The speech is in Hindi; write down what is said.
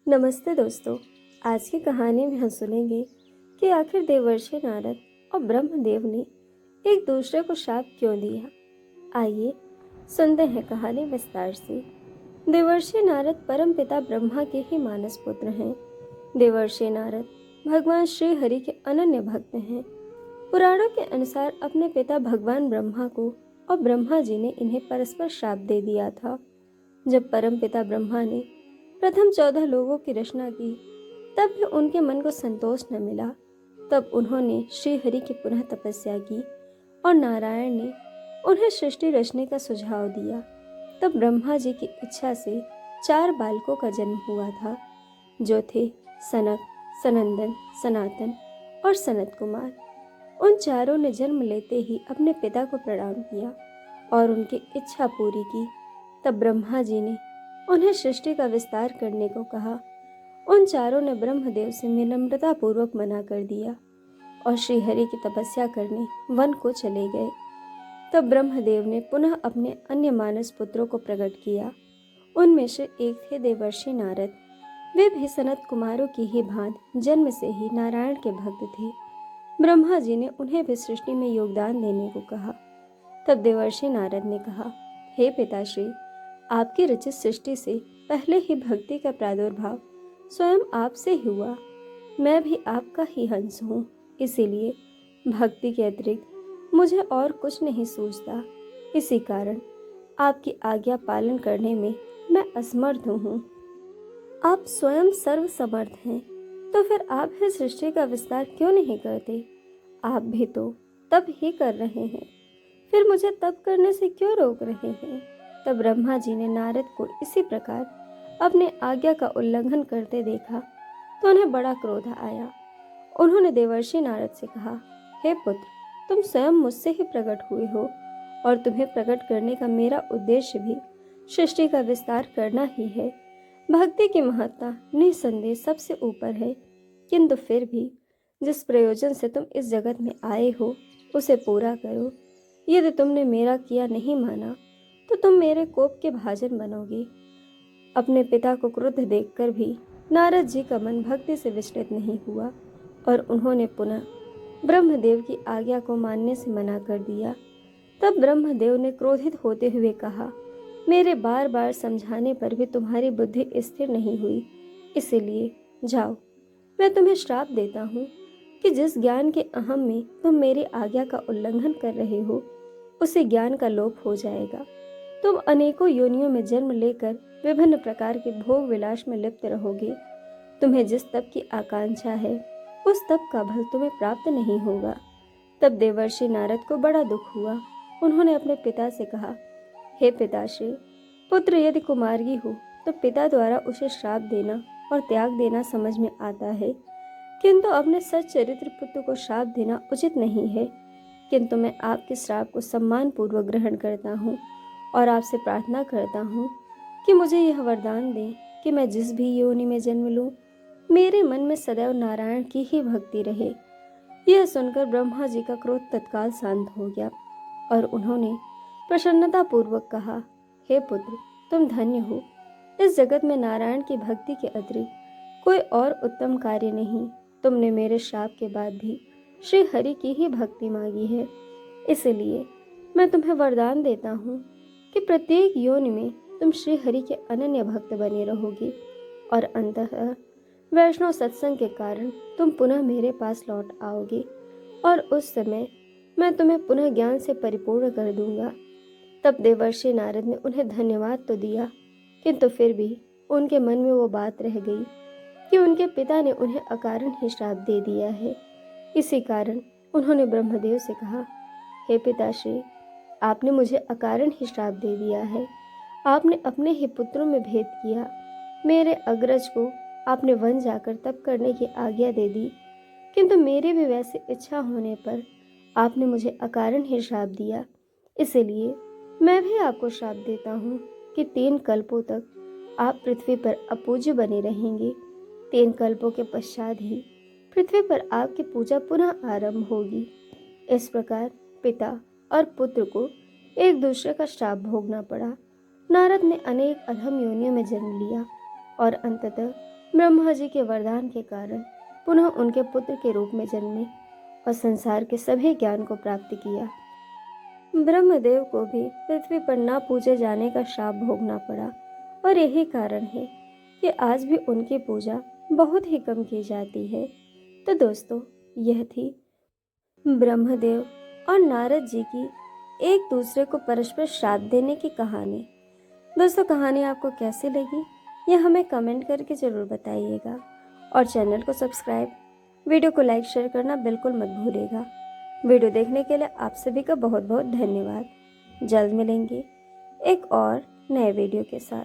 नमस्ते दोस्तों। आज की कहानी में हम सुनेंगे कि आखिर देवर्षि नारद और ब्रह्मदेव ने एक दूसरे को शाप क्यों दिया। आइए सुनते हैं कहानी विस्तार से। देवर्षि नारद परम पिता ब्रह्मा के ही मानस पुत्र हैं। देवर्षि नारद भगवान श्री हरि के अनन्य भक्त हैं। पुराणों के अनुसार अपने पिता भगवान ब्रह्मा को और ब्रह्मा जी ने इन्हें परस्पर श्राप दे दिया था। जब परम पिता ब्रह्मा ने प्रथम 14 लोगों की रचना की, तब भी उनके मन को संतोष न मिला। तब उन्होंने श्री हरि की पुनः तपस्या की और नारायण ने उन्हें सृष्टि रचने का सुझाव दिया। तब ब्रह्मा जी की इच्छा से 4 बालकों का जन्म हुआ था, जो थे सनक, सनंदन, सनातन और सनत कुमार। उन चारों ने जन्म लेते ही अपने पिता को प्रणाम किया और उनकी इच्छा पूरी की। तब ब्रह्मा जी ने उन्हें सृष्टि का विस्तार करने को कहा। उन चारों ने ब्रह्मदेव से विनम्रता पूर्वक मना कर दिया और श्री हरि की तपस्या करने वन को चले गए। तब ब्रह्मदेव ने पुनः अपने अन्य मानस पुत्रों को प्रकट किया। उनमें से एक थे देवर्षि नारद। वे भी सनत कुमारों की ही भांति जन्म से ही नारायण के भक्त थे। ब्रह्मा जी ने उन्हें भी सृष्टि में योगदान देने को कहा। तब देवर्षि नारद ने कहा, हे पिताश्री, आपकी रचित सृष्टि से पहले ही भक्ति का प्रादुर्भाव स्वयं आपसे हुआ। मैं भी आपका ही हंस हूँ, इसीलिए भक्ति के अतिरिक्त मुझे और कुछ नहीं सूझता। इसी कारण आपकी आज्ञा पालन करने में मैं असमर्थ हूँ। आप स्वयं सर्वसमर्थ हैं, तो फिर आप इस सृष्टि का विस्तार क्यों नहीं करते? आप भी तो तब ही कर रहे हैं, फिर मुझे तब करने से क्यों रोक रहे हैं? तब ब्रह्मा जी ने नारद को इसी प्रकार अपने आज्ञा का उल्लंघन करते देखा तो उन्हें बड़ा क्रोध आया। उन्होंने देवर्षि नारद से कहा, हे पुत्र, तुम स्वयं मुझसे ही प्रकट हुए हो और तुम्हें प्रकट करने का मेरा उद्देश्य भी सृष्टि का विस्तार करना ही है। भक्ति की महत्ता निसंदेह सबसे ऊपर है, किंतु फिर भी जिस प्रयोजन से तुम इस जगत में आए हो उसे पूरा करो। यदि तुमने मेरा किया नहीं माना तो तुम मेरे कोप के भाजन बनोगे। अपने पिता को क्रुद्ध देखकर भी नारद जी का मन भक्ति से विचलित नहीं हुआ और उन्होंने पुनः ब्रह्मदेव की आज्ञा को मानने से मना कर दिया। तब ब्रह्मदेव ने क्रोधित होते हुए कहा, मेरे बार बार समझाने पर भी तुम्हारी बुद्धि स्थिर नहीं हुई, इसीलिए जाओ, मैं तुम्हें श्राप देता हूँ कि जिस ज्ञान के अहम में तुम मेरी आज्ञा का उल्लंघन कर रहे हो, उसे ज्ञान का लोप हो जाएगा। तुम अनेकों योनियों में जन्म लेकर विभिन्न प्रकार के भोग विलास में लिप्त रहोगे। तुम्हें जिस तप की आकांक्षा है, उस तप का फल तुम्हें प्राप्त नहीं होगा। तब देवर्षि नारद को बड़ा दुख हुआ। उन्होंने अपने पिता से कहा, हे पिताश्री, पुत्र यदि कुमार्गी हो तो पिता द्वारा उसे श्राप देना और त्याग देना समझ में आता है, किंतु अपने सच्चरित्र पुत्र को श्राप देना उचित नहीं है। किंतु मैं आपके श्राप को सम्मान पूर्वक ग्रहण करता हूँ और आपसे प्रार्थना करता हूँ कि मुझे यह वरदान दें कि मैं जिस भी योनि में जन्म लूँ, मेरे मन में सदैव नारायण की ही भक्ति रहे। यह सुनकर ब्रह्मा जी का क्रोध तत्काल शांत हो गया और उन्होंने प्रसन्नता पूर्वक कहा, हे पुत्र, तुम धन्य हो। इस जगत में नारायण की भक्ति के अतिरिक्त कोई और उत्तम कार्य नहीं। तुमने मेरे श्राप के बाद भी श्री हरि की ही भक्ति मांगी है, इसलिए मैं तुम्हें वरदान देता हूँ कि प्रत्येक योनि में तुम श्री हरि के अनन्य भक्त बने रहोगे और अंततः वैष्णव सत्संग के कारण तुम पुनः मेरे पास लौट आओगे और उस समय मैं तुम्हें पुनः ज्ञान से परिपूर्ण कर दूंगा। तब देवर्षि नारद ने उन्हें धन्यवाद तो दिया, किंतु फिर भी उनके मन में वो बात रह गई कि उनके पिता ने उन्हें अकारण ही श्राप दे दिया है। इसी कारण उन्होंने ब्रह्मदेव से कहा, हे पिताश्री, आपने मुझे अकारण ही श्राप दे दिया है। आपने अपने ही पुत्रों में भेद किया। मेरे अग्रज को आपने वन जाकर तप करने की आज्ञा दे दी, किंतु मेरी भी वैसी इच्छा होने पर आपने मुझे अकारण ही श्राप दिया। इसलिए मैं भी आपको श्राप देता हूँ कि 3 कल्पों तक आप पृथ्वी पर अपूज्य बने रहेंगे। 3 कल्पों के पश्चात ही पृथ्वी पर आपकी पूजा पुनः आरंभ होगी। इस प्रकार पिता और पुत्र को एक दूसरे का श्राप भोगना पड़ा। नारद ने अनेक अधम योनियों में जन्म लिया, और अंततः ब्रह्मा जी के वरदान के कारण पुनः उनके पुत्र के रूप में जन्मे और संसार के सभी ज्ञान को प्राप्त किया। ब्रह्मदेव को भी पृथ्वी पर ना पूजे जाने का शाप भोगना पड़ा और यही कारण है कि आज भी उनकी पूजा बहुत ही कम की जाती है। तो दोस्तों, यह थी ब्रह्मदेव और नारद जी की एक दूसरे को परस्पर श्राप देने की कहानी। दोस्तों, कहानी आपको कैसी लगी यह हमें कमेंट करके ज़रूर बताइएगा और चैनल को सब्सक्राइब, वीडियो को लाइक शेयर करना बिल्कुल मत भूलिएगा। वीडियो देखने के लिए आप सभी का बहुत बहुत धन्यवाद। जल्द मिलेंगे एक और नए वीडियो के साथ।